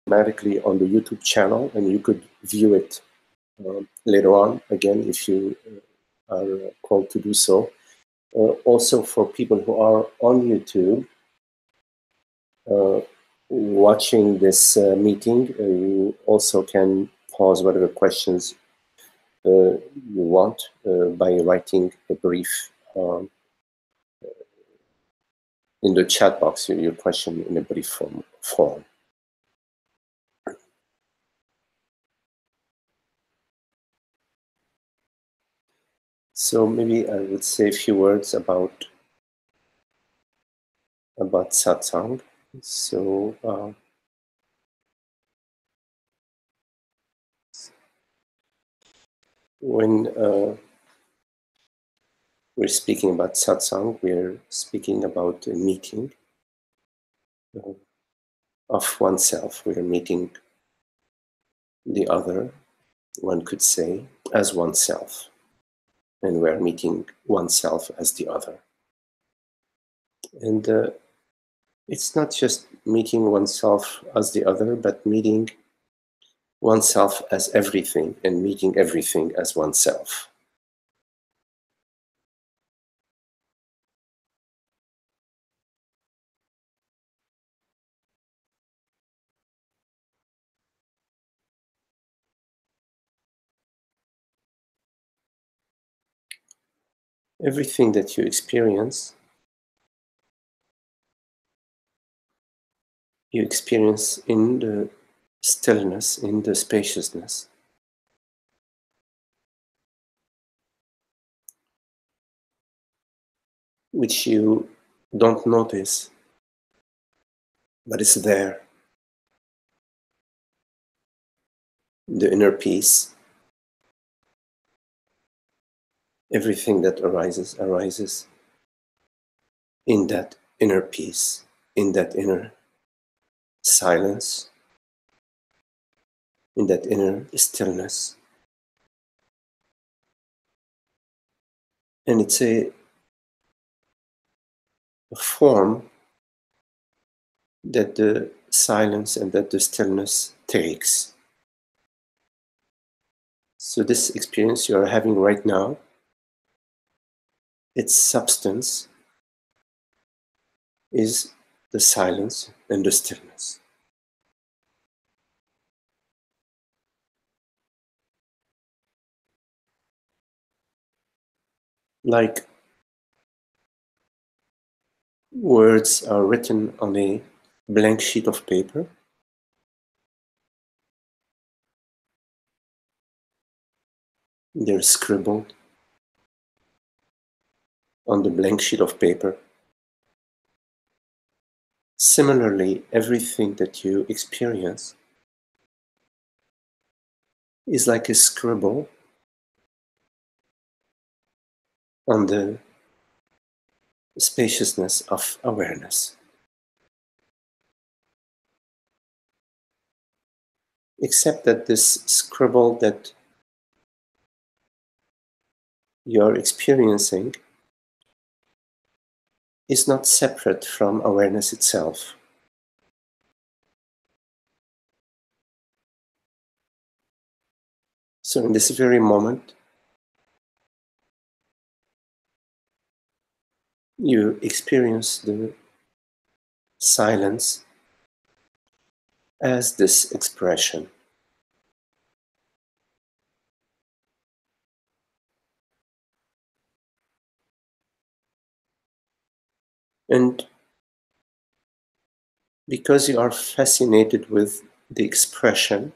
automatically on the YouTube channel, and you could view it later on, again, if you are called to do so. Also, for people who are on YouTube, watching this meeting, you also can pause whatever questions you want by writing a brief in the chat box, your question in a brief form. So maybe I would say a few words about satsang. So when we're speaking about satsang, we're speaking about a meeting of oneself. We're meeting the other, one could say, as oneself. And we're meeting oneself as the other. And it's not just meeting oneself as the other, but meeting oneself as everything and meeting everything as oneself. Everything that you experience in the stillness, in the spaciousness. Which you don't notice, but it's there. The inner peace. Everything that arises in that inner peace, in that inner silence, in that inner stillness. And it's a form that the silence and that the stillness takes. So this experience you are having right now, its substance is the silence and the stillness. Like words are written on a blank sheet of paper, they're scribbled on the blank sheet of paper. Similarly, everything that you experience is like a scribble on the spaciousness of awareness. Except that this scribble that you're experiencing is not separate from awareness itself. So in this very moment, you experience the silence as this expression. And because you are fascinated with the expression,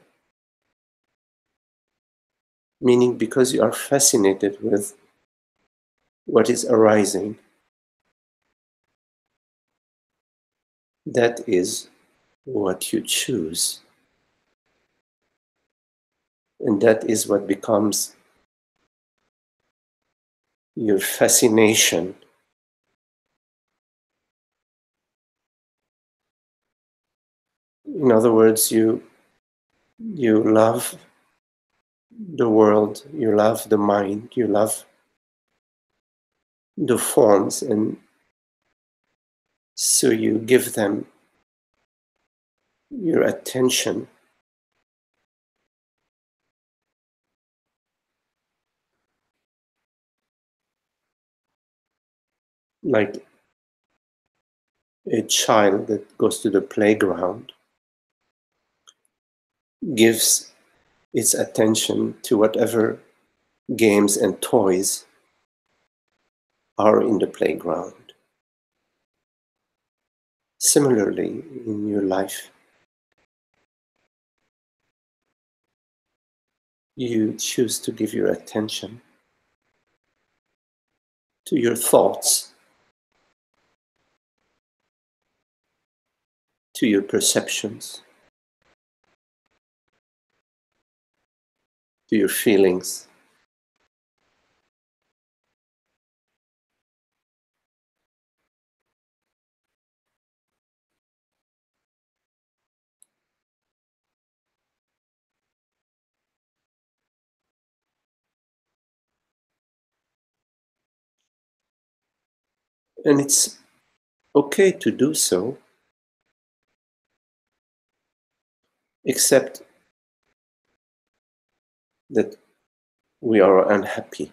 meaning because you are fascinated with what is arising, that is what you choose. And that is what becomes your fascination. In other words, you love the world, you love the mind, you love the forms, and so you give them your attention like a child that goes to the playground gives its attention to whatever games and toys are in the playground. Similarly, in your life, you choose to give your attention to your thoughts, to your perceptions, to your feelings. And it's okay to do so, except that we are unhappy.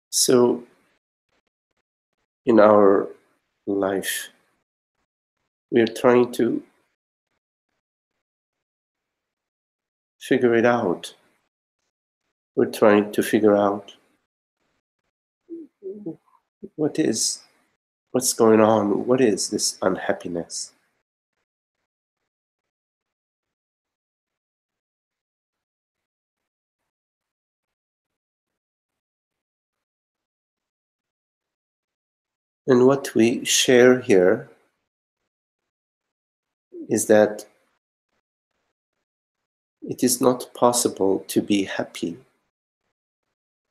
So, in our life, we are trying to figure it out. We're trying to figure out what's going on, what is this unhappiness? And what we share here is that it is not possible to be happy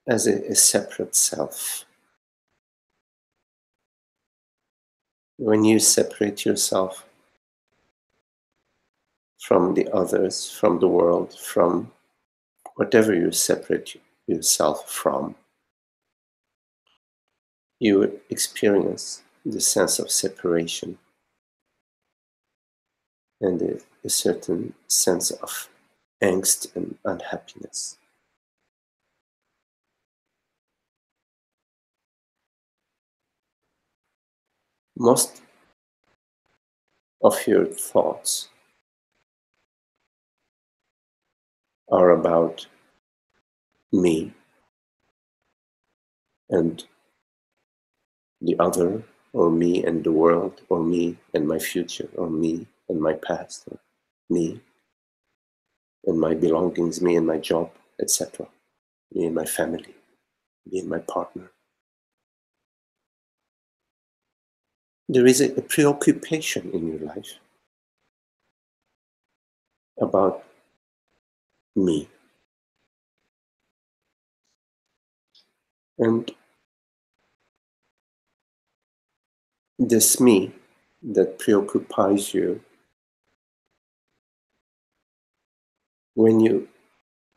as a separate self. When you separate yourself from the others, from the world, from whatever you separate yourself from, you experience the sense of separation and a certain sense of angst and unhappiness. Most of your thoughts are about me and the other, or me and the world, or me and my future, or me and my past, or me and my belongings, me and my job, etc., me and my family, me and my partner. There is a preoccupation in your life about me. And this me that preoccupies you, when you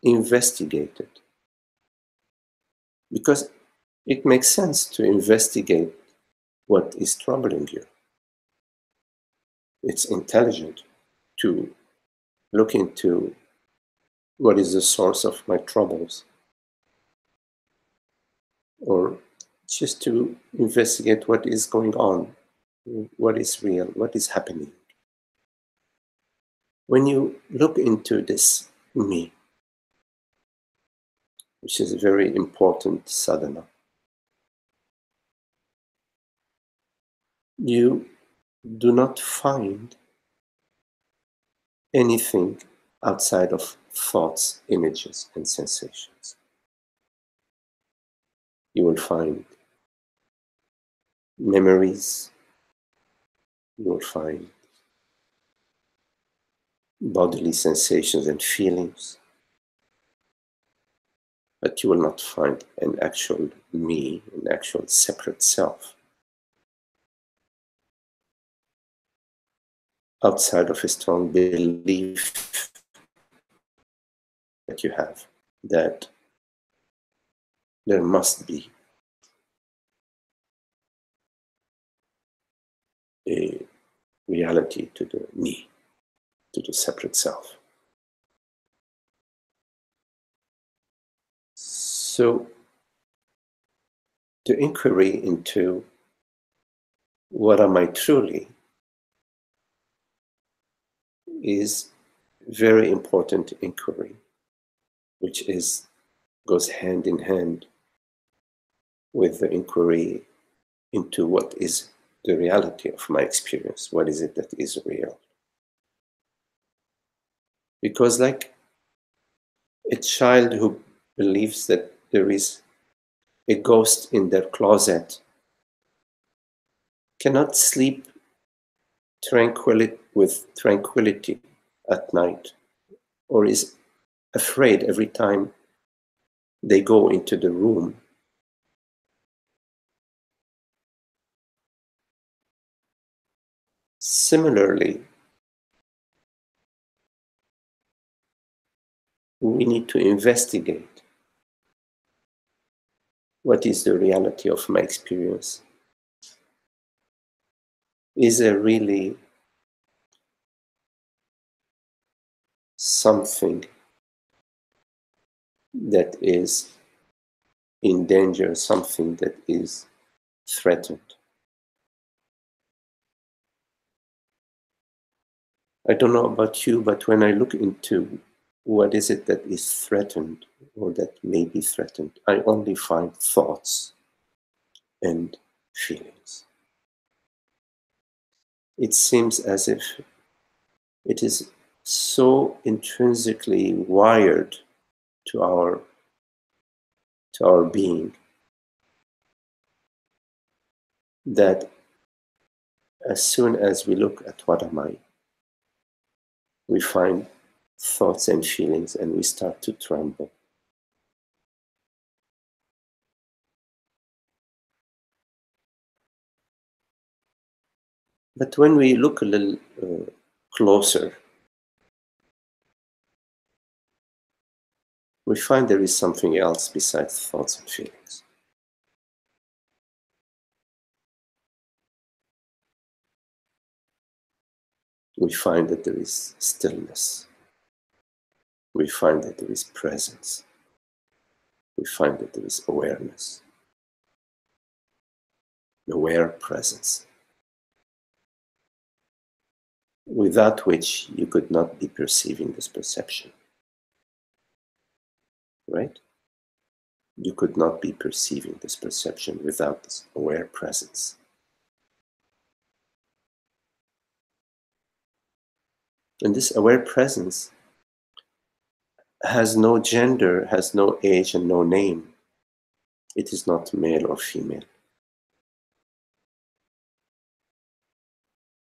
investigate it, because it makes sense to investigate what is troubling you. It's intelligent to look into what is the source of my troubles, or just to investigate what is going on, what is real, what is happening. When you look into this me, which is a very important sadhana, you do not find anything outside of thoughts, images, and sensations. You will find memories, you will find bodily sensations and feelings, but you will not find an actual me, an actual separate self, outside of a strong belief that you have that there must be a reality to the me, to the separate self. So the inquiry into what am I truly is very important inquiry, which goes hand in hand with the inquiry into what is the reality of my experience. What is it that is real? Because like a child who believes that there is a ghost in their closet cannot sleep with tranquility at night, or is afraid every time they go into the room. Similarly, we need to investigate what is the reality of my experience. Is there really something that is in danger, something that is threatened? I don't know about you, but when I look into what is it that is threatened or that may be threatened, I only find thoughts and feelings. It seems as if it is so intrinsically wired to our being that as soon as we look at what am I, we find thoughts and feelings and we start to tremble. But when we look a little closer, we find there is something else besides thoughts and feelings. We find that there is stillness. We find that there is presence. We find that there is awareness. Aware presence, without which you could not be perceiving this perception. Right? You could not be perceiving this perception without this aware presence. And this aware presence has no gender, has no age, and no name. It is not male or female.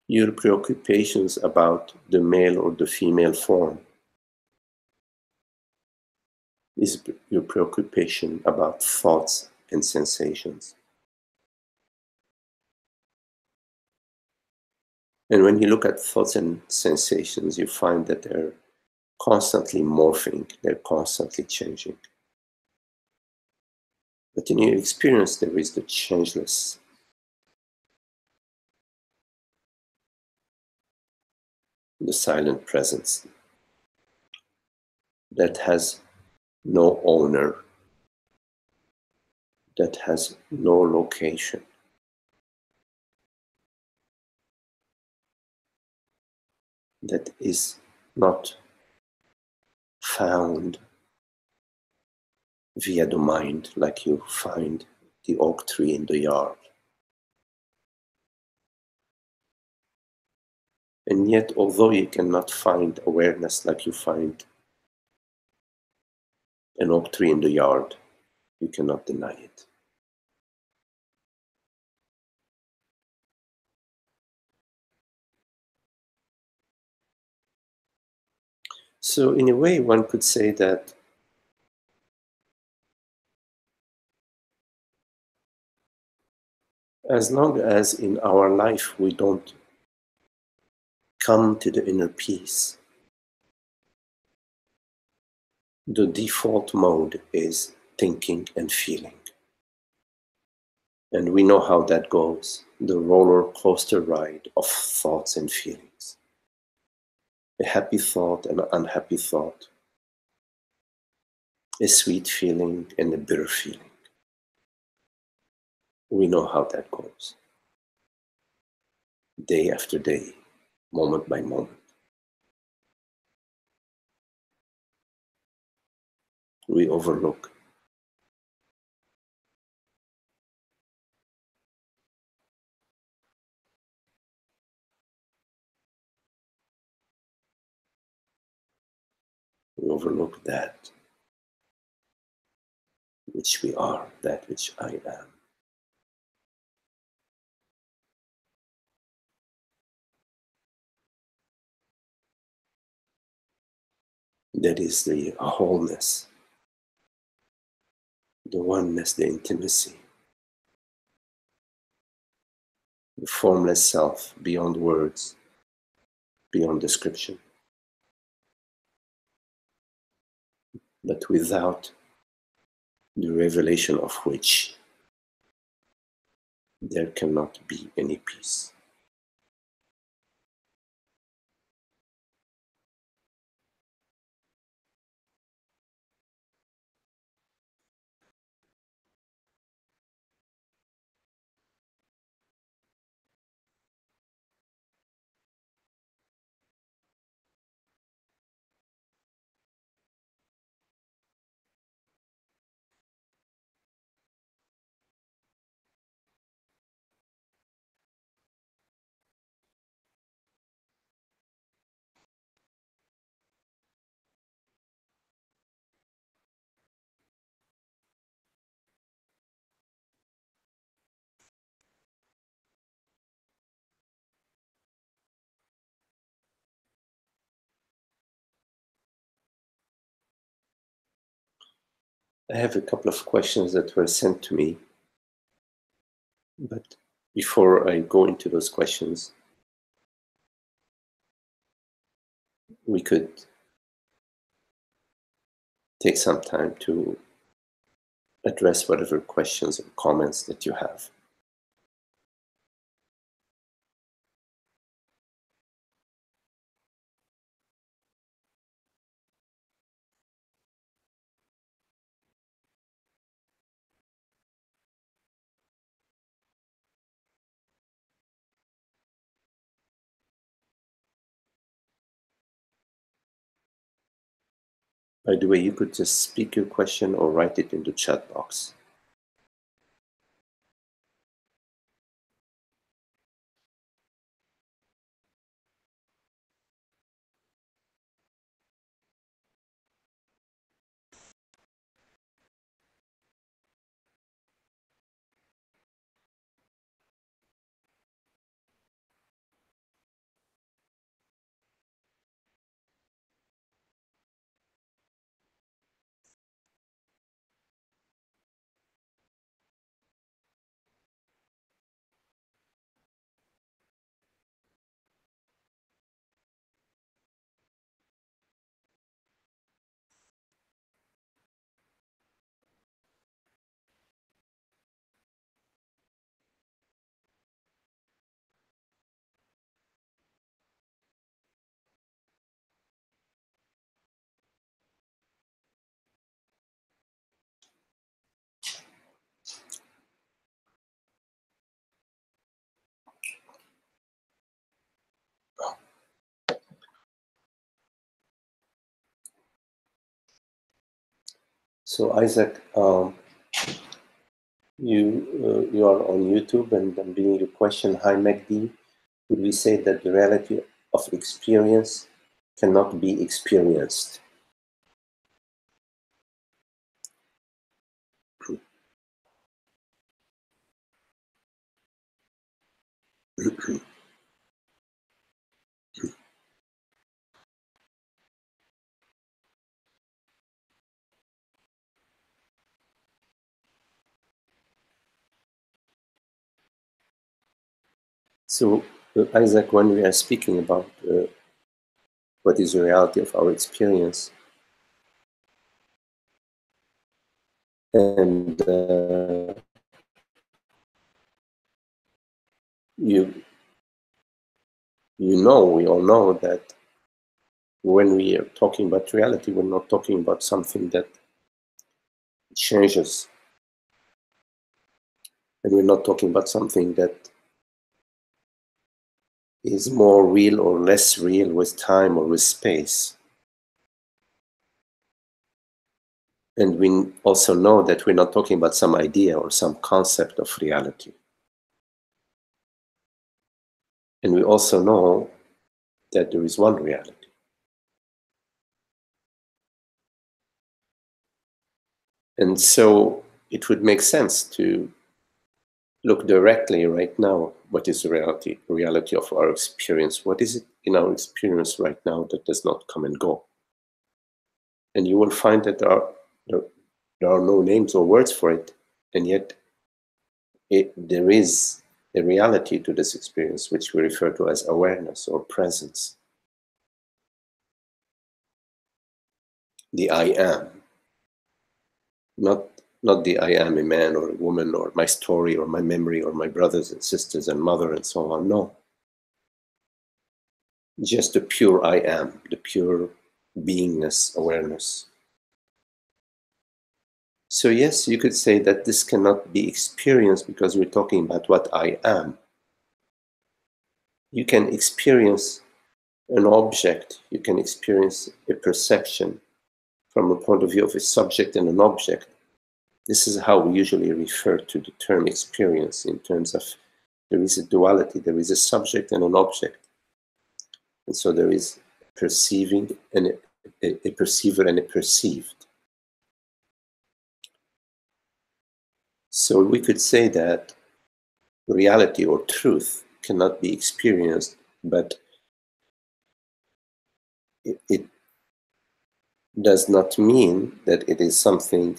Your preoccupations about the male or the female form is your preoccupation about thoughts and sensations. And when you look at thoughts and sensations, you find that they're constantly morphing, they're constantly changing. But in your experience, there is the changeless, the silent presence that has no owner, that has no location. That is not found via the mind like you find the oak tree in the yard. And yet, although you cannot find awareness like you find an oak tree in the yard, you cannot deny it. So in a way, one could say that as long as in our life we don't come to the inner peace, the default mode is thinking and feeling. And we know how that goes, the roller coaster ride of thoughts and feelings. A happy thought and an unhappy thought, a sweet feeling and a bitter feeling. We know how that goes, day after day, moment by moment. We overlook. We overlook that which we are, that which I am. That is the wholeness, the oneness, the intimacy, the formless self beyond words, beyond description, but without the revelation of which there cannot be any peace. I have a couple of questions that were sent to me, but before I go into those questions, we could take some time to address whatever questions or comments that you have. By the way, you could just speak your question or write it in the chat box. So Isaac, you are on YouTube, and I'm reading your question. Hi, Magdi. Would we say that the reality of experience cannot be experienced? So, Isaac, when we are speaking about what is the reality of our experience, and You know, we all know that when we are talking about reality, we're not talking about something that changes. And we're not talking about something that is more real or less real with time or with space. And we also know that we're not talking about some idea or some concept of reality. And we also know that there is one reality. And so it would make sense to look directly right now, what is the reality of our experience? What is it in our experience right now that does not come and go? And you will find that there are no names or words for it, and yet there is a reality to this experience, which we refer to as awareness or presence. The I am. Not the I am a man or a woman or my story or my memory or my brothers and sisters and mother and so on. No. Just the pure I am, the pure beingness, awareness. So yes, you could say that this cannot be experienced because we're talking about what I am. You can experience an object, you can experience a perception from a point of view of a subject and an object. This is how we usually refer to the term experience, in terms of there is a duality, there is a subject and an object. And so there is perceiving and a perceiver and a perceived. So we could say that reality or truth cannot be experienced, but it does not mean that it is something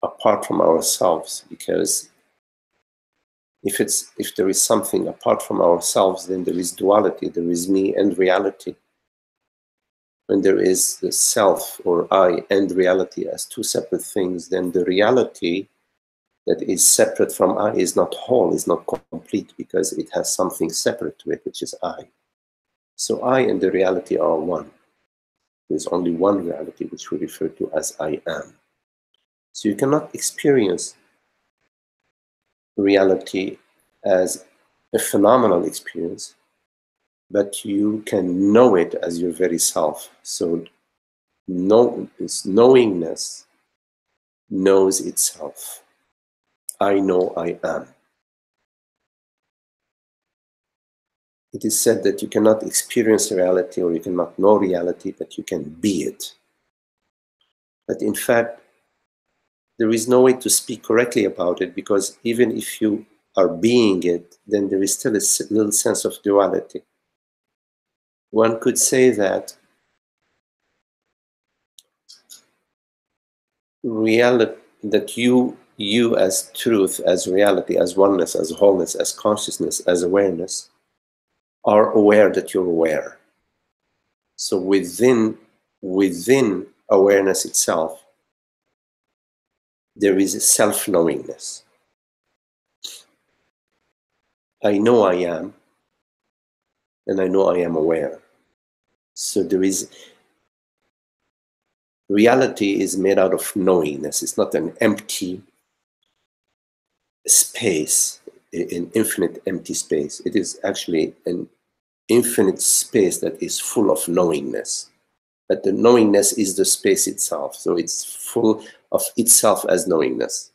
apart from ourselves, because if there is something apart from ourselves, then there is duality, there is me and reality. When there is the self or I and reality as two separate things, then the reality that is separate from I is not whole, is not complete, because it has something separate to it, which is I. So I and the reality are one. There's only one reality, which we refer to as I am. So you cannot experience reality as a phenomenal experience, but you can know it as your very self. So this knowingness knows itself. I know I am. It is said that you cannot experience reality or you cannot know reality, but you can be it. But in fact, there is no way to speak correctly about it, because even if you are being it, then there is still a little sense of duality. One could say that reality, that you as truth, as reality, as oneness, as wholeness, as consciousness, as awareness, are aware that you're aware. So within awareness itself, there is a self-knowingness. I know I am, and I know I am aware. So there is, reality is made out of knowingness. It's not an empty space, an infinite empty space. It is actually an infinite space that is full of knowingness. But the knowingness is the space itself. So it's full of itself as knowingness.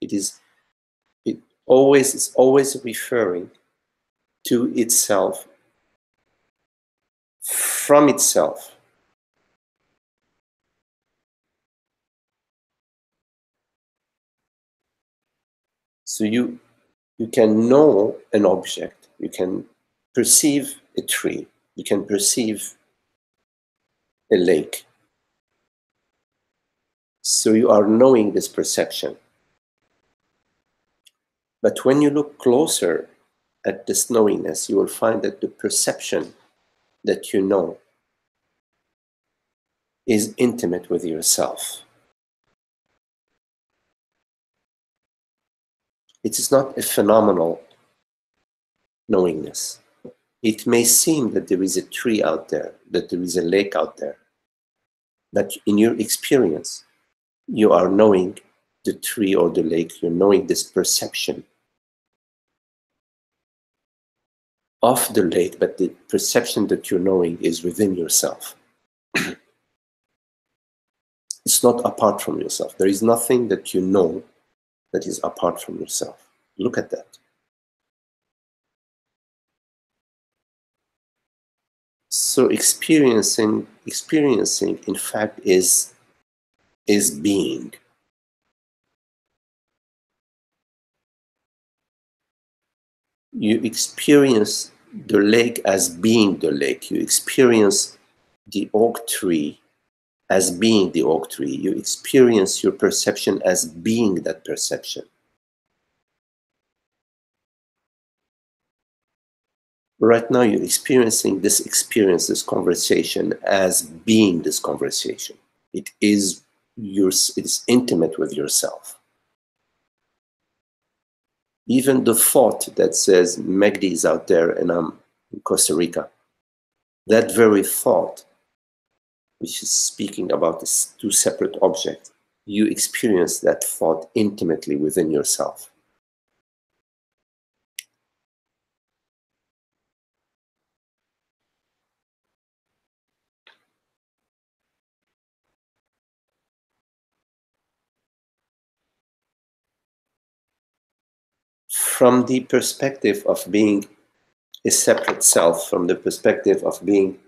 It's always referring to itself from itself. So you can know an object, you can perceive a tree, you can perceive a lake. So you are knowing this perception. But when you look closer at this knowingness, you will find that the perception that you know is intimate with yourself. It is not a phenomenal knowingness. It may seem that there is a tree out there, that there is a lake out there, but in your experience, you are knowing the tree or the lake, you're knowing this perception of the lake, but the perception that you're knowing is within yourself. It's not apart from yourself. There is nothing that you know that is apart from yourself. Look at that. So experiencing in fact is being. You experience the lake as being the lake. You experience the oak tree as being the oak tree. You experience your perception as being that perception. Right now, you're experiencing this experience, this conversation, as being this conversation. It is intimate with yourself. Even the thought that says Megdi is out there and I'm in Costa Rica, that very thought, which is speaking about these two separate objects, you experience that thought intimately within yourself. From the perspective of being a separate self, from the perspective of being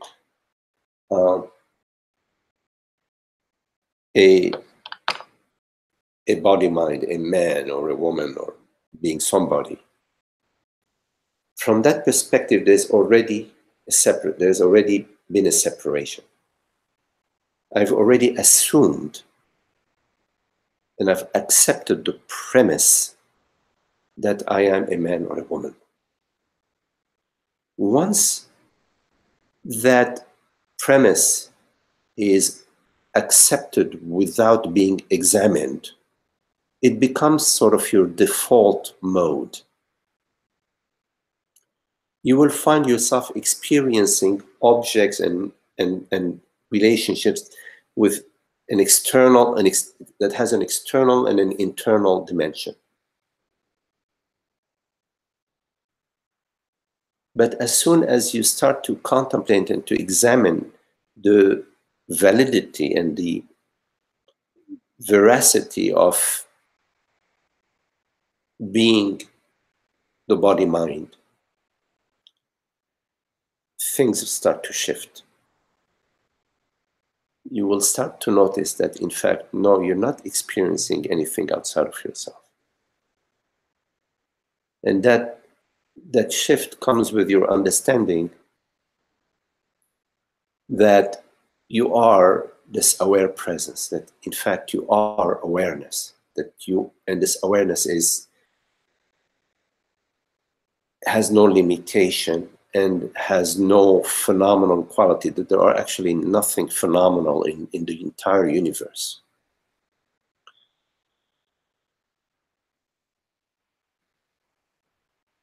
a body mind, a man or a woman, or being somebody. From that perspective, there's already been a separation. I've already assumed and I've accepted the premise that I am a man or a woman. Once that premise is accepted without being examined, it becomes sort of your default mode. You will find yourself experiencing objects and relationships with an external, that has an external and an internal dimension. But as soon as you start to contemplate and to examine the validity and the veracity of being the body-mind, things start to shift. You will start to notice that, in fact, no, you're not experiencing anything outside of yourself. And that shift comes with your understanding that you are this aware presence, that in fact you are awareness, and this awareness has no limitation and has no phenomenal quality, that there are actually nothing phenomenal in the entire universe.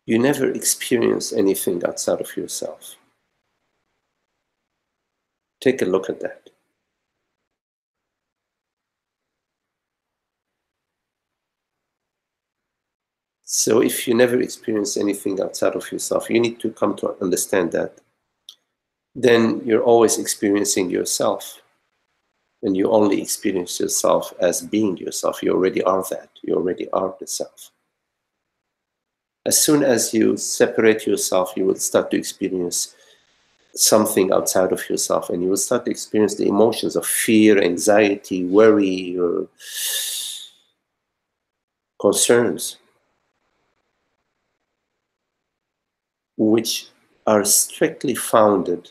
You never experience anything outside of yourself. Take a look at that. So if you never experience anything outside of yourself, you need to come to understand that. Then you're always experiencing yourself. And you only experience yourself as being yourself. You already are that. You already are the self. As soon as you separate yourself, you will start to experience something outside of yourself, and you will start to experience the emotions of fear, anxiety, worry, or concerns, which are strictly founded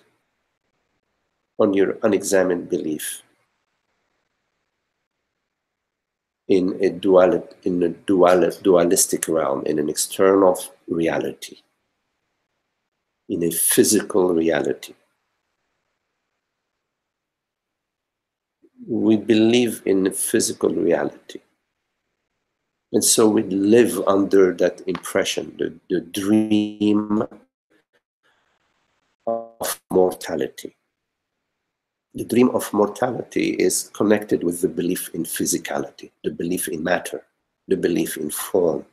on your unexamined belief in a dualistic realm, in an external reality, in a physical reality. We believe in a physical reality. And so we live under that impression, the dream of mortality. The dream of mortality is connected with the belief in physicality, the belief in matter, the belief in form.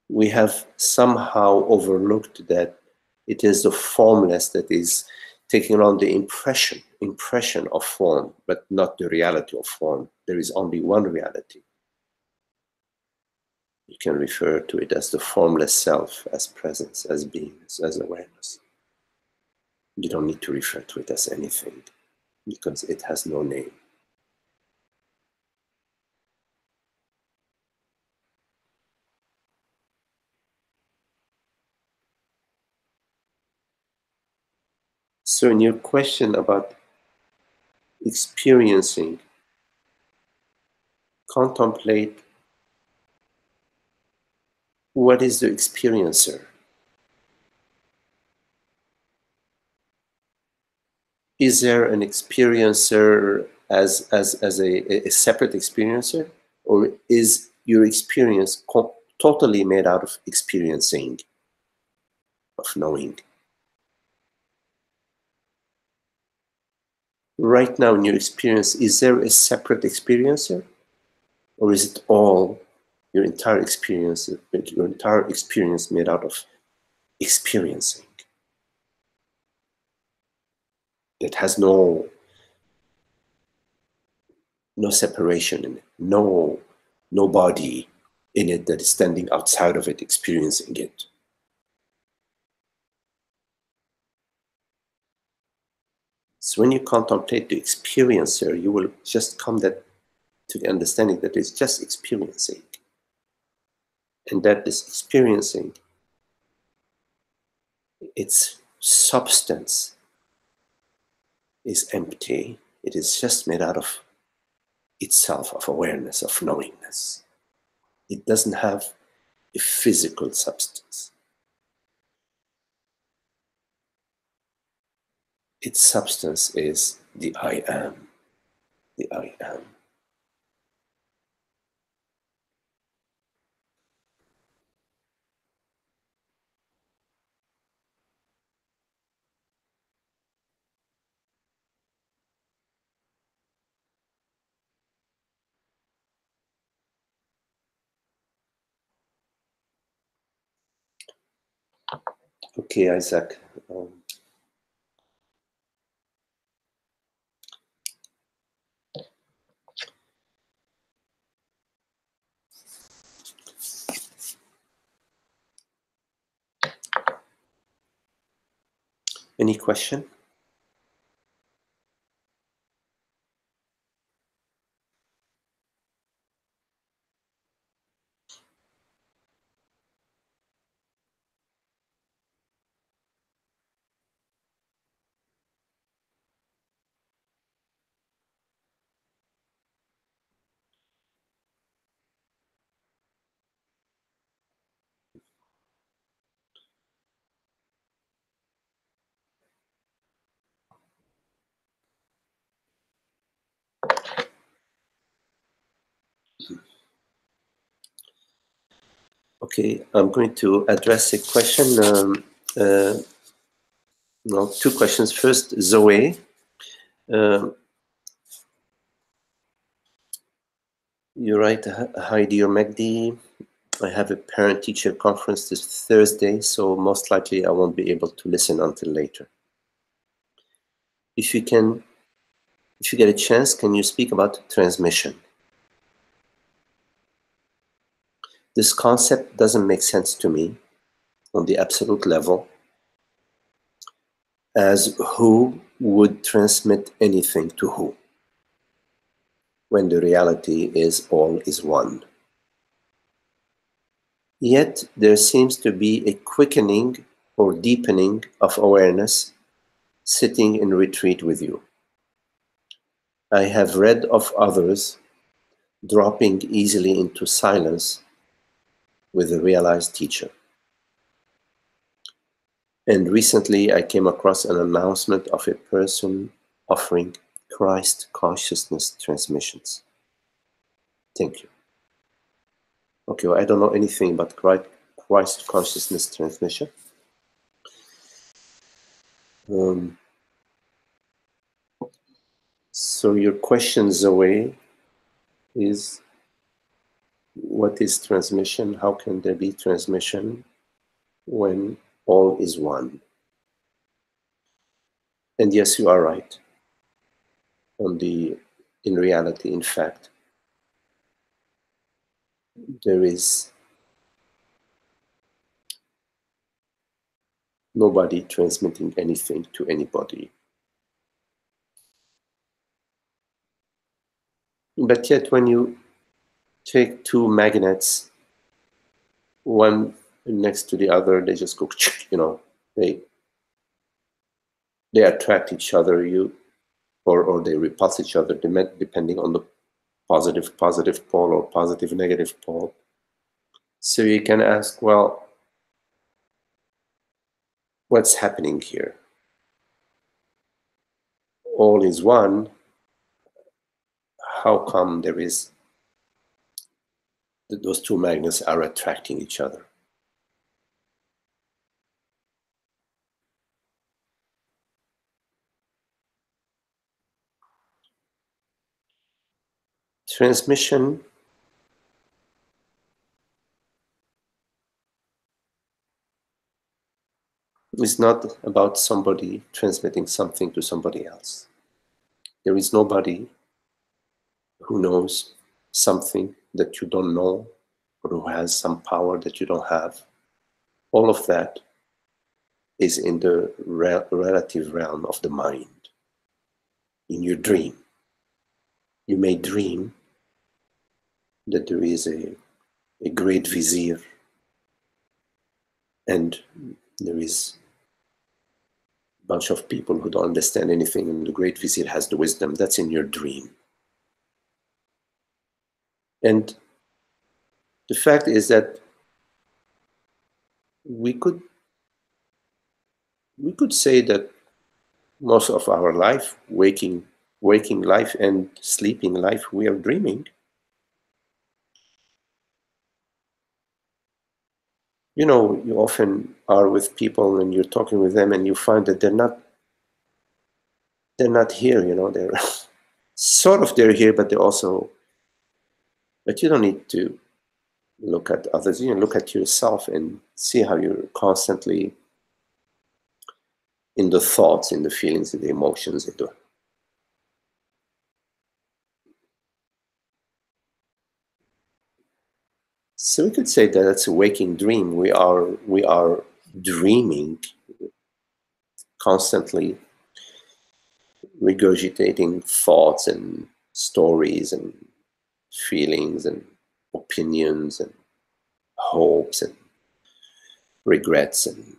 We have somehow overlooked that it is the formless that is taking on the impression of form, but not the reality of form. There is only one reality. You can refer to it as the formless self, as presence, as beingness, as awareness. You don't need to refer to it as anything because it has no name. So in your question about experiencing, contemplate what is the experiencer. Is there an experiencer as a separate experiencer, or is your experience totally made out of experiencing, of knowing? Right now in your experience, is there a separate experiencer, or is it all your entire experience made out of experiencing that has no separation in it, no body in it that is standing outside of it experiencing it? So when you contemplate the experiencer, you will just come to the understanding that it's just experiencing, and that this experiencing, its substance is empty. It is just made out of itself, of awareness, of knowingness. It doesn't have a physical substance. Its substance is the I am, the I am. Okay, Isaac. Any question? Okay, I'm going to address a question. Well, two questions. First, Zoe. You write, hi dear Magdi, I have a parent-teacher conference this Thursday, so most likely I won't be able to listen until later. If you get a chance, can you speak about transmission? This concept doesn't make sense to me on the absolute level, as who would transmit anything to who, when the reality is all is one. Yet there seems to be a quickening or deepening of awareness sitting in retreat with you. I have read of others dropping easily into silence with a realized teacher. And recently I came across an announcement of a person offering Christ consciousness transmissions. Thank you. Okay, well, I don't know anything about Christ consciousness transmission. So your question, Zoe, is what is transmission? How can there be transmission when all is one? And yes, you are right. In reality, in fact, there is nobody transmitting anything to anybody. But yet, when you take two magnets, one next to the other, they just go, they attract each other, or they repulse each other, depending on the positive pole or positive negative pole. So you can ask, well, what's happening here? All is one. How come those two magnets are attracting each other? Transmission is not about somebody transmitting something to somebody else. There is nobody who knows something that you don't know, or who has some power that you don't have. All of that is in the relative realm of the mind. In your dream, you may dream that there is a great vizier, and there is a bunch of people who don't understand anything, and the great vizier has the wisdom. That's in your dream. And the fact is that we could say that most of our life, waking life and sleeping life, we are dreaming. You know, you often are with people and you're talking with them and you find that they're not here, you know, they're sort of they're here, but they're also, but you don't need to look at others, you know, look at yourself and see how you're constantly in the thoughts, in the feelings, in the emotions, so we could say that it's a waking dream. We are dreaming, constantly regurgitating thoughts and stories and feelings and opinions and hopes and regrets. And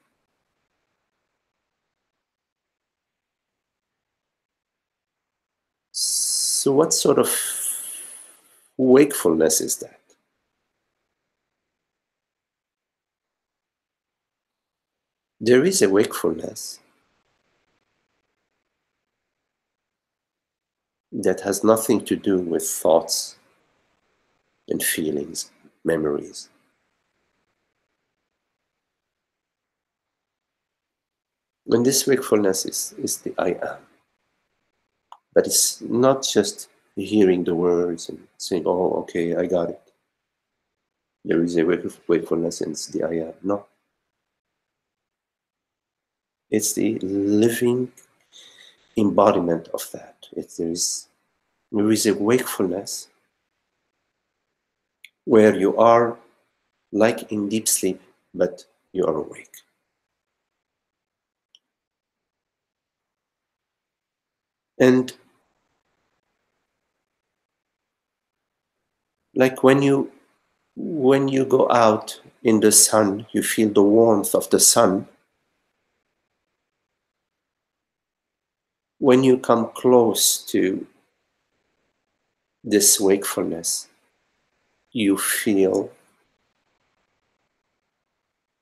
so what sort of wakefulness is that? There is a wakefulness that has nothing to do with thoughts and feelings, memories. And this wakefulness is the I am. But it's not just hearing the words and saying, oh, okay, I got it. There is a wakefulness and it's the I am. No. It's the living embodiment of that. There is a wakefulness where you are like in deep sleep, but you are awake. And like when you go out in the sun, you feel the warmth of the sun. When you come close to this wakefulness, you feel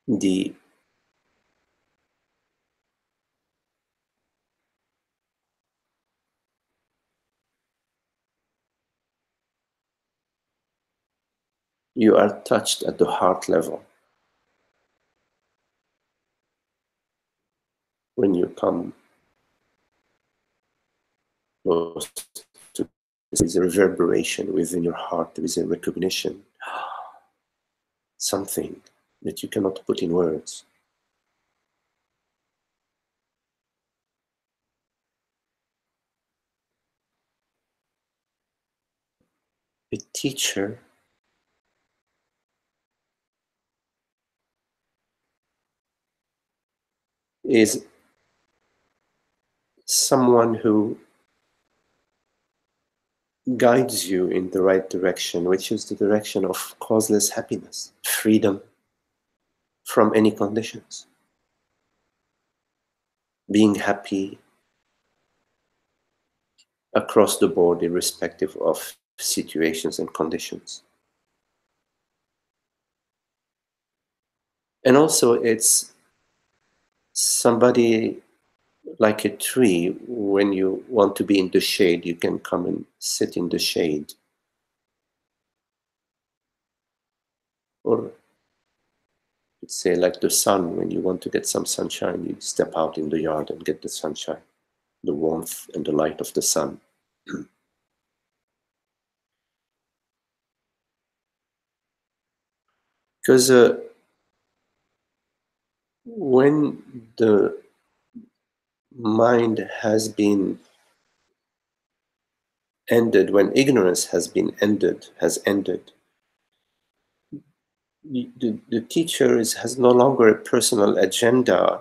the you are touched at the heart level when you come close to. There is a reverberation within your heart. There is a recognition, something that you cannot put in words. A teacher is someone who guides you in the right direction, which is the direction of causeless happiness, freedom from any conditions, being happy across the board, irrespective of situations and conditions. And also, it's somebody like a tree. When you want to be in the shade, you can come and sit in the shade. Or let's say like the sun, when you want to get some sunshine, you step out in the yard and get the sunshine, the warmth and the light of the sun. Because when the mind has been ended, when ignorance has been ended, the teacher has no longer a personal agenda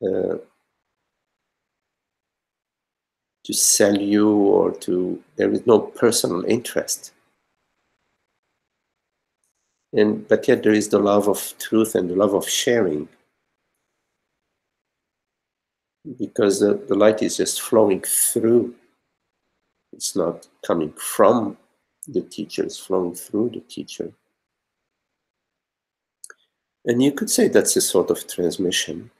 uh, to sell you, or there is no personal interest. But yet there is the love of truth and the love of sharing, because the light is just flowing through. It's not coming from the teacher, it's flowing through the teacher. And you could say that's a sort of transmission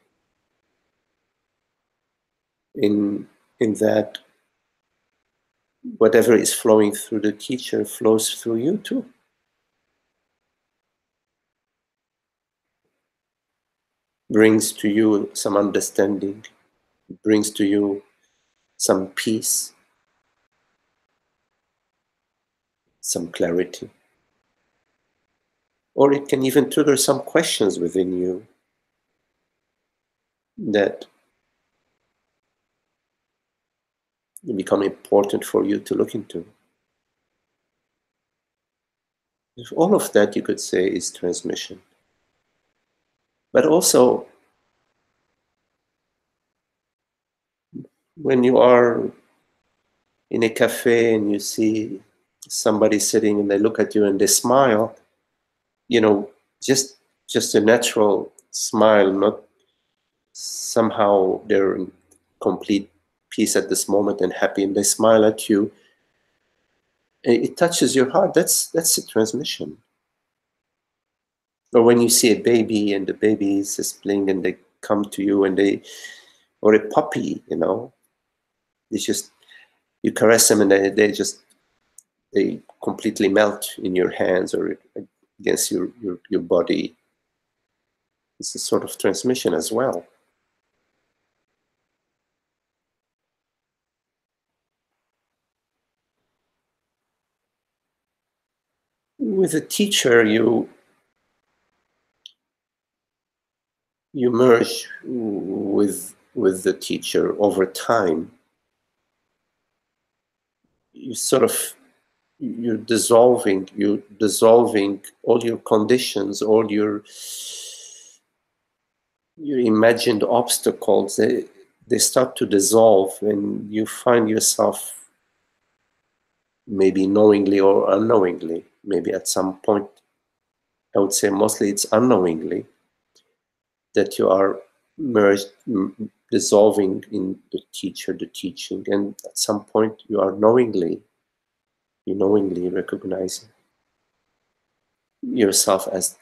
in that whatever is flowing through the teacher flows through you too. Brings to you some understanding, brings to you some peace, some clarity. Or it can even trigger some questions within you that become important for you to look into. All of that, you could say, is transmission. But also, when you are in a cafe and you see somebody sitting and they look at you and they smile, just a natural smile, not somehow they're in complete peace at this moment and happy, and they smile at you, it touches your heart. That's a transmission. Or when you see a baby and the baby is just playing and they come to you and or a puppy, it's just, you caress them and they completely melt in your hands or against your body. It's a sort of transmission as well. With a teacher, you merge with the teacher over time. You're dissolving all your conditions, all your imagined obstacles. They start to dissolve, and you find yourself, maybe knowingly or unknowingly, maybe at some point, I would say mostly it's unknowingly, that you are merged, dissolving in the teacher, the teaching, and at some point you knowingly recognize yourself as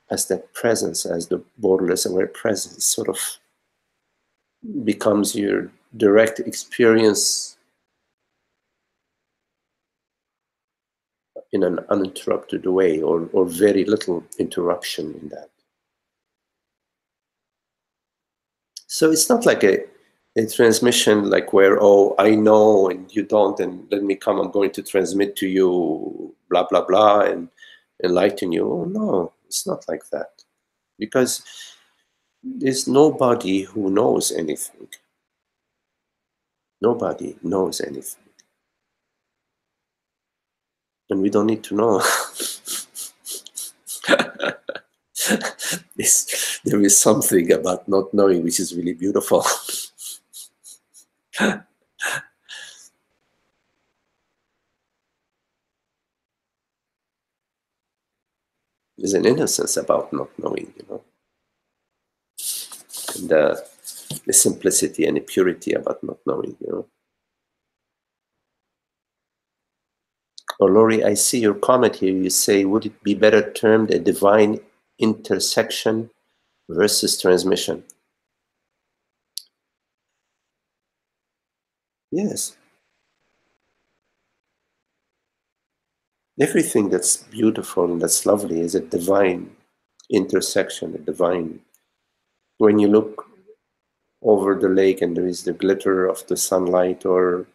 that presence, as the borderless aware presence, sort of becomes your direct experience in an uninterrupted way, or very little interruption in that. So it's not like a transmission like where, oh, I know and you don't, and let me come, I'm going to transmit to you blah, blah, blah, and enlighten you. Oh, no, it's not like that. Because there's nobody who knows anything. Nobody knows anything. And we don't need to know. There is something about not knowing which is really beautiful. There's an innocence about not knowing, you know, and the simplicity and the purity about not knowing, you know. Oh, Laurie, I see your comment here. You say, would it be better termed a divine intersection versus transmission? Yes. Everything that's beautiful and that's lovely is a divine intersection, a divine. When you look over the lake and there is the glitter of the sunlight, or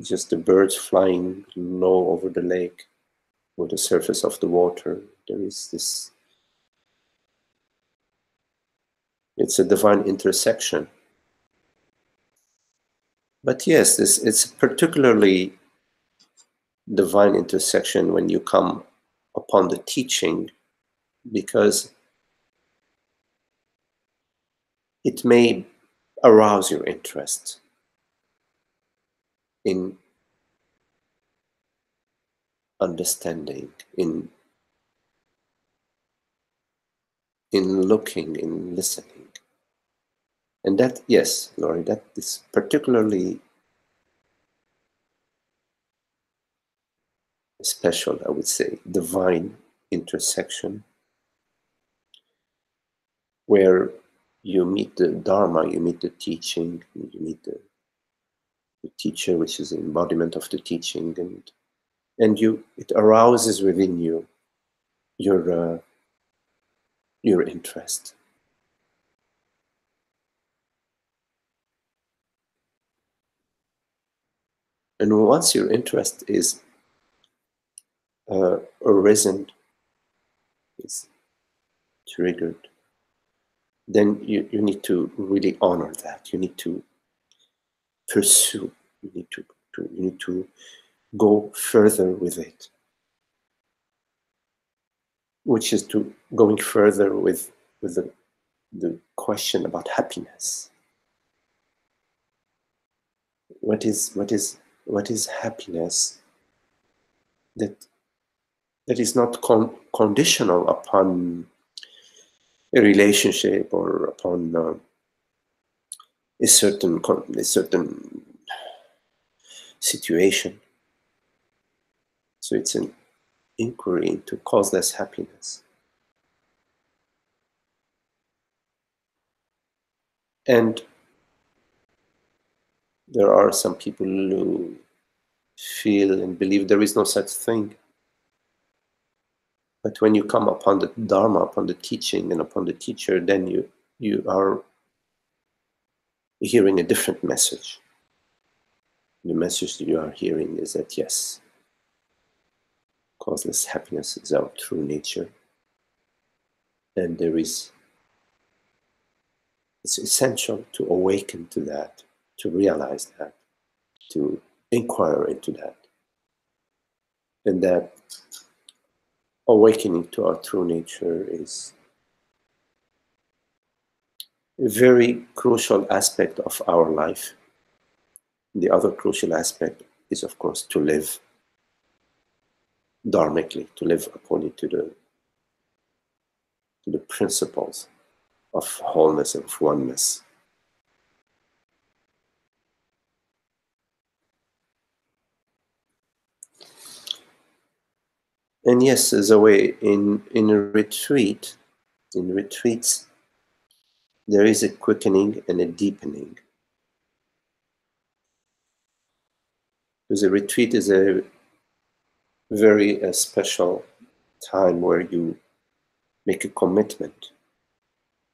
just the birds flying low over the lake or the surface of the water, there is this, it's a divine intersection. But yes, it's particularly divine intersection when you come upon the teaching, because it may arouse your interest in understanding, in looking, in listening. And that, yes, Laurie, that is particularly special, I would say, divine intersection, where you meet the Dharma, you meet the teaching, you meet the teacher, which is the embodiment of the teaching, and it arouses within you your interest. And once your interest is arisen, is triggered, then you need to really honor that. You need to pursue. You need to go further with it, which is to going further with the question about happiness. What is happiness that is not conditional upon a relationship or upon a certain situation. So it's an inquiry into causeless happiness. And there are some people who feel and believe there is no such thing. But when you come upon the Dharma, upon the teaching and upon the teacher, then you are hearing a different message. The message that you are hearing is that, yes, causeless happiness is our true nature. And it's essential to awaken to that, to realize that, to inquire into that. And that awakening to our true nature is a very crucial aspect of our life. The other crucial aspect is, of course, to live dharmically, to live according to the principles of wholeness and of oneness. And yes, there's a way in a retreat. In retreats, there is a quickening and a deepening. Because a retreat is a very special time where you make a commitment.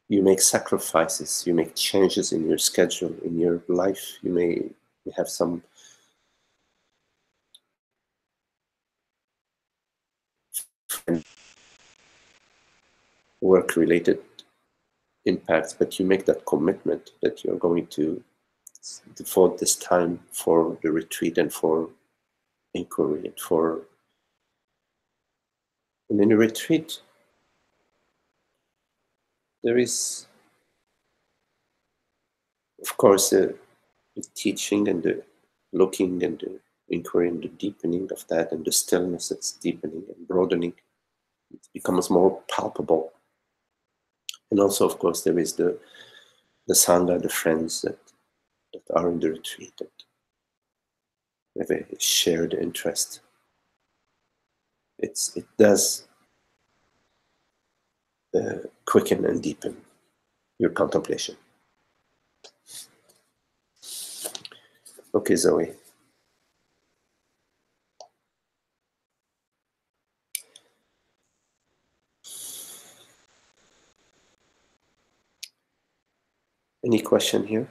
You make sacrifices, you make changes in your schedule, in your life. You may have some work-related impacts, but you make that commitment that you're going to devote this time for the retreat and for inquiry and for. And in a retreat, there is, of course, the teaching and the looking and the inquiry and the deepening of that, and the stillness that's deepening and broadening. It becomes more palpable. And also, of course, there is the Sangha, the friends that are in the retreat, that have a shared interest. It does quicken and deepen your contemplation. Okay, Zoe. Any question here?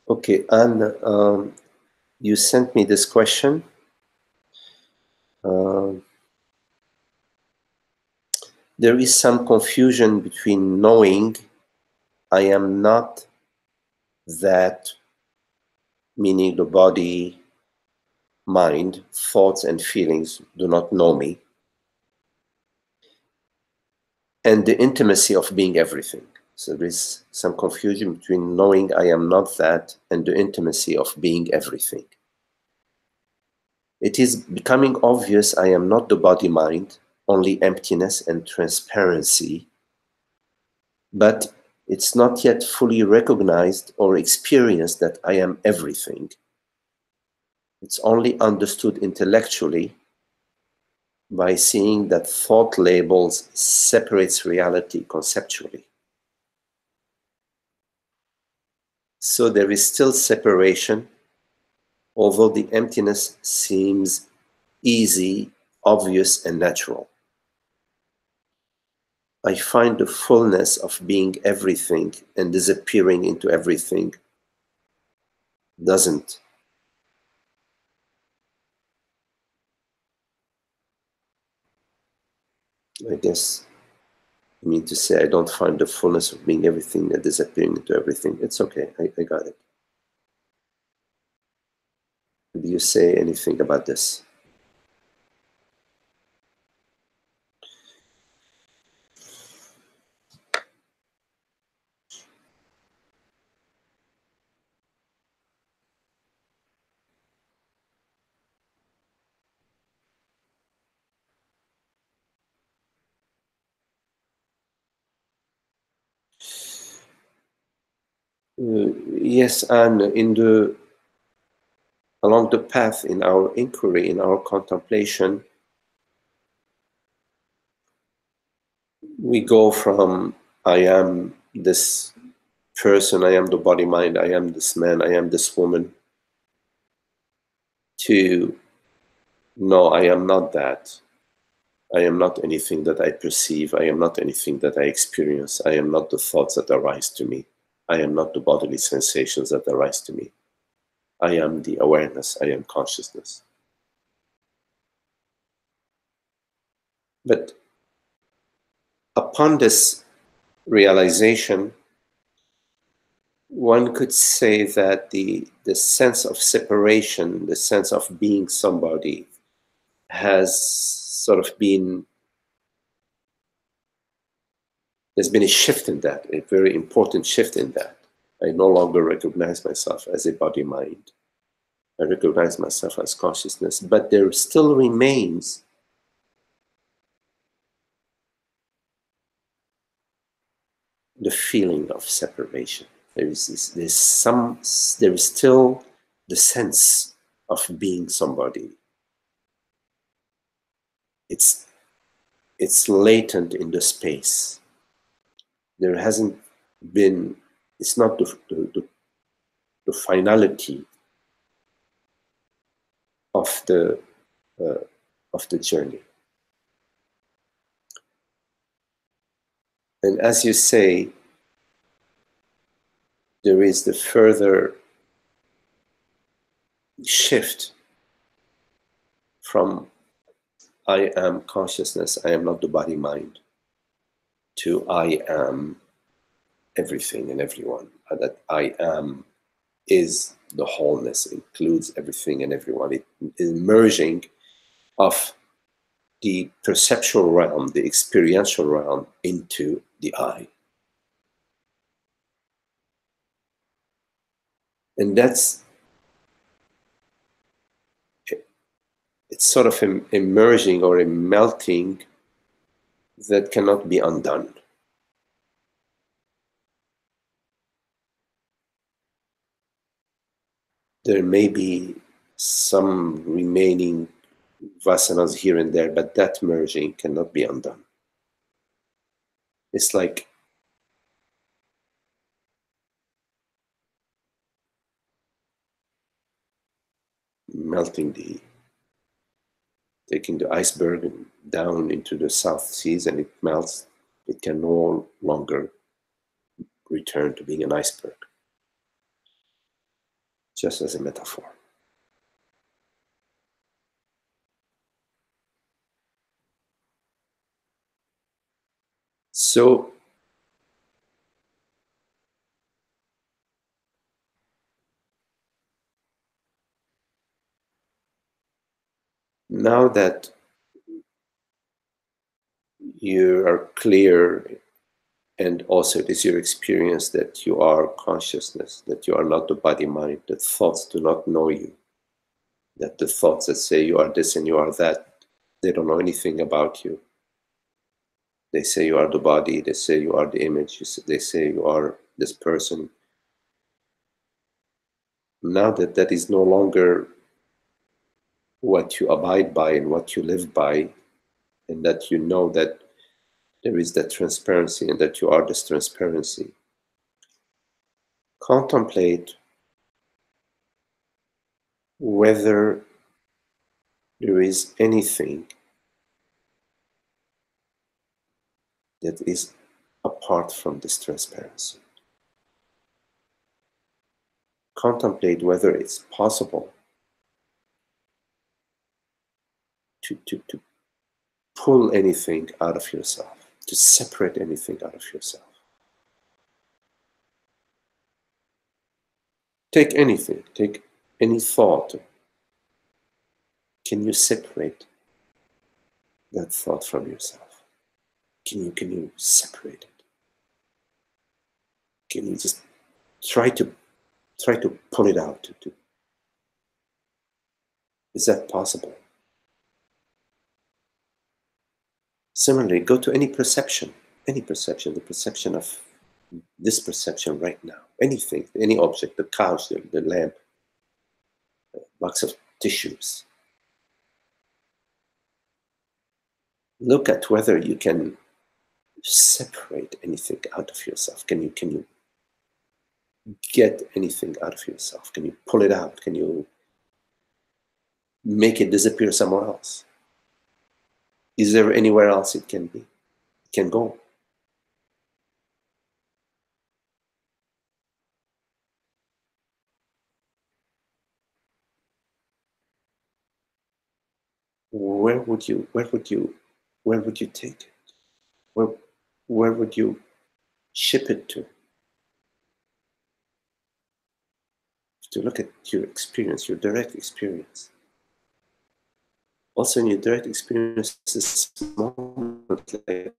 Okay, Anne, you sent me this question. There is some confusion between knowing I am not that, meaning the body, mind, thoughts and feelings do not know me, and the intimacy of being everything. So there is some confusion between knowing I am not that and the intimacy of being everything. It is becoming obvious I am not the body-mind, only emptiness and transparency, but it's not yet fully recognized or experienced that I am everything. It's only understood intellectually by seeing that thought labels separates reality conceptually. So there is still separation, although the emptiness seems easy, obvious, and natural. I find the fullness of being everything and disappearing into everything doesn't. I guess I mean to say I don't find the fullness of being everything and disappearing into everything. It's okay, I got it. Do you say anything about this? Yes, and along the path in our inquiry, in our contemplation, we go from I am this person, I am the body mind, I am this man, I am this woman, to no, I am not that. I am not anything that I perceive. I am not anything that I experience. I am not the thoughts that arise to me. I am not the bodily sensations that arise to me. I am the awareness, I am consciousness. But upon this realization, one could say that the sense of separation, the sense of being somebody, has sort of been, there's been a shift in that, a very important shift in that. I no longer recognize myself as a body-mind. I recognize myself as consciousness, but there still remains the feeling of separation. There is still the sense of being somebody. It's latent in the space. There hasn't been, it's not the finality of the journey. And as you say, there is the further shift from I am consciousness, I am not the body mind, to I am everything and everyone. And that I am is the wholeness, includes everything and everyone. It is merging of the perceptual realm, the experiential realm, into the I. And that's, it's sort of a merging or a melting that cannot be undone. There may be some remaining vasanas here and there, but that merging cannot be undone. It's like melting taking the iceberg and down into the South Seas, and it melts. It can no longer return to being an iceberg, just as a metaphor. So now that you are clear, and also it is your experience that you are consciousness, that you are not the body-mind, that thoughts do not know you, that the thoughts that say you are this and you are that, they don't know anything about you. They say you are the body, they say you are the image, they say you are this person. Now that that is no longer what you abide by and what you live by, and that you know that there is that transparency and that you are this transparency, contemplate whether there is anything that is apart from this transparency. Contemplate whether it's possible to pull anything out of yourself, to separate anything out of yourself. Take anything, take any thought. Can you separate that thought from yourself? Can you separate it? Can you just try to pull it out? Is that possible? Similarly, go to any perception, the perception of this perception right now, anything, any object, the couch, the lamp, a box of tissues. Look at whether you can separate anything out of yourself. Can you get anything out of yourself? Can you pull it out? Can you make it disappear somewhere else? Is there anywhere else it can be? It can go. where would you take it? Where would you ship it to? To look at your experience, your direct experience. Also in your direct experience, this moment, like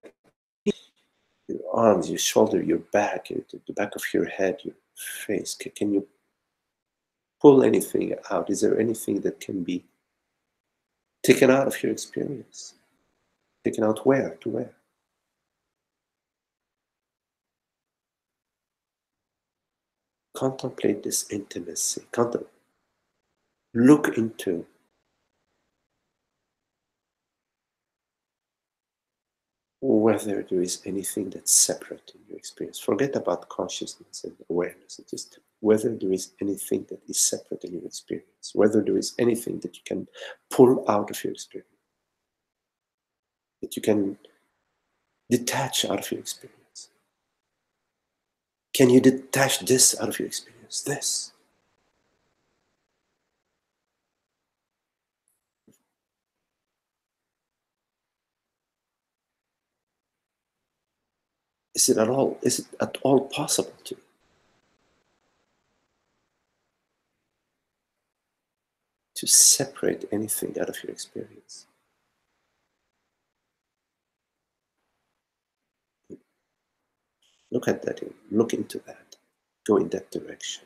your arms, your shoulder, your back, the back of your head, your face. Can you pull anything out? Is there anything that can be taken out of your experience? Taken out where? To where? Contemplate this intimacy. Look into whether there is anything that's separate in your experience. Forget about consciousness and awareness. Just whether there is anything that is separate in your experience. Whether there is anything that you can pull out of your experience. That you can detach out of your experience. Can you detach this out of your experience? This. Is it at all possible to separate anything out of your experience? Look at that, look into that, go in that direction.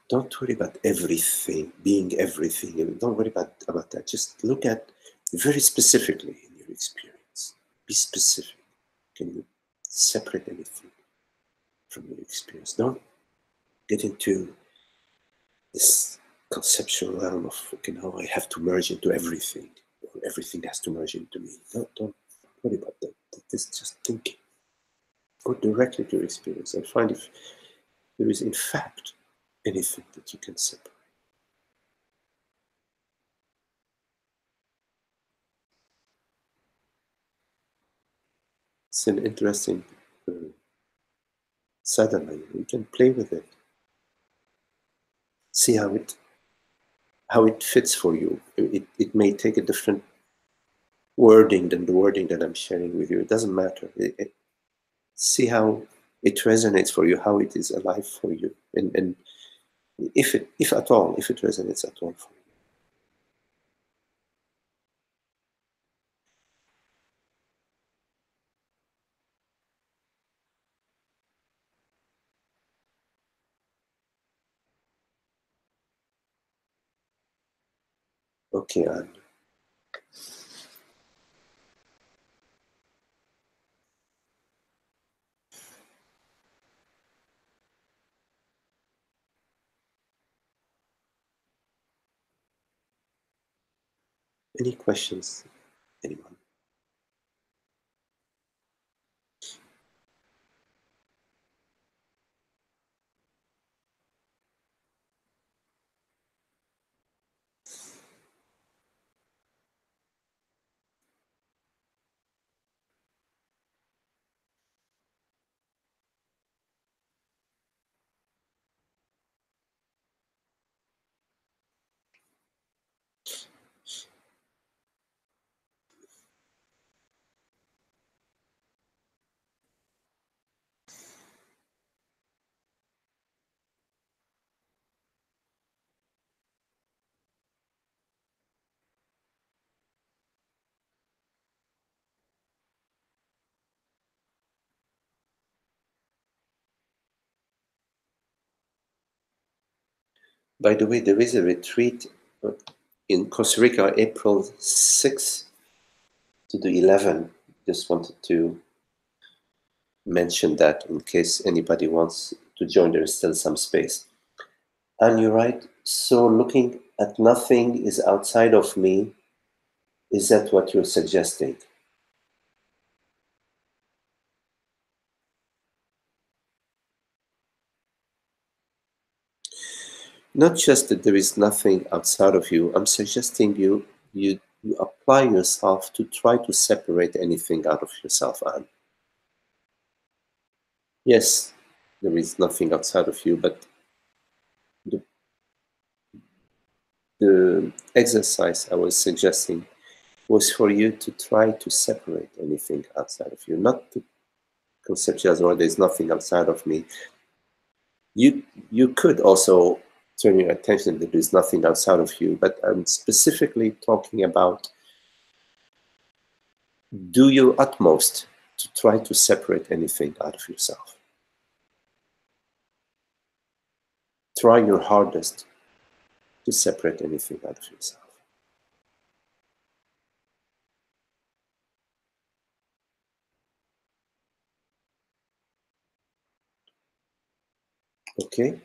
Don't worry about everything, being everything. Don't worry about that. Just look at very specifically in your experience. Be specific. Can you separate anything from your experience? Don't get into this conceptual realm of, okay, now I have to merge into everything, or everything has to merge into me. Don't worry about that. This is just thinking. Go directly to your experience and find if there is, in fact, anything that you can separate. It's an interesting sadhana. You can play with it. See how it fits for you. It may take a different wording than the wording that I'm sharing with you. It doesn't matter. See how it resonates for you, how it is alive for you, and if it resonates at all for you. Okay, Anne. Any questions? Anyone? By the way, there is a retreat in Costa Rica, April 6th to the 11th. Just wanted to mention that in case anybody wants to join. There is still some space. And you're right. So looking at nothing is outside of me. Is that what you're suggesting? Not just that there is nothing outside of you. I'm suggesting you apply yourself to try to separate anything out of yourself, Anne. Yes, there is nothing outside of you, but the exercise I was suggesting was for you to try to separate anything outside of you, not to conceptualize, or there's nothing outside of me. You could also turn your attention that there's nothing outside of you, but I'm specifically talking about do your utmost to try to separate anything out of yourself. Try your hardest to separate anything out of yourself. Okay?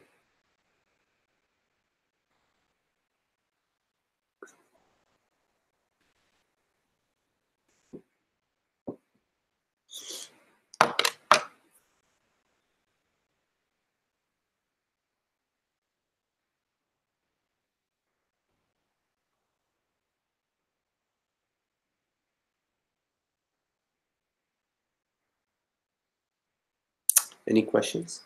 Any questions?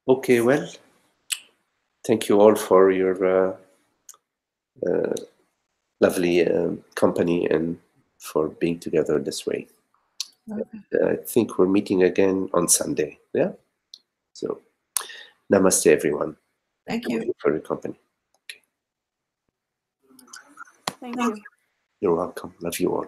Okay, well, thank you all for your lovely company and for being together this way. Okay. I think we're meeting again on Sunday. Yeah? So, namaste, everyone. Thank you. For your company. Thank you. You're welcome. Love you all.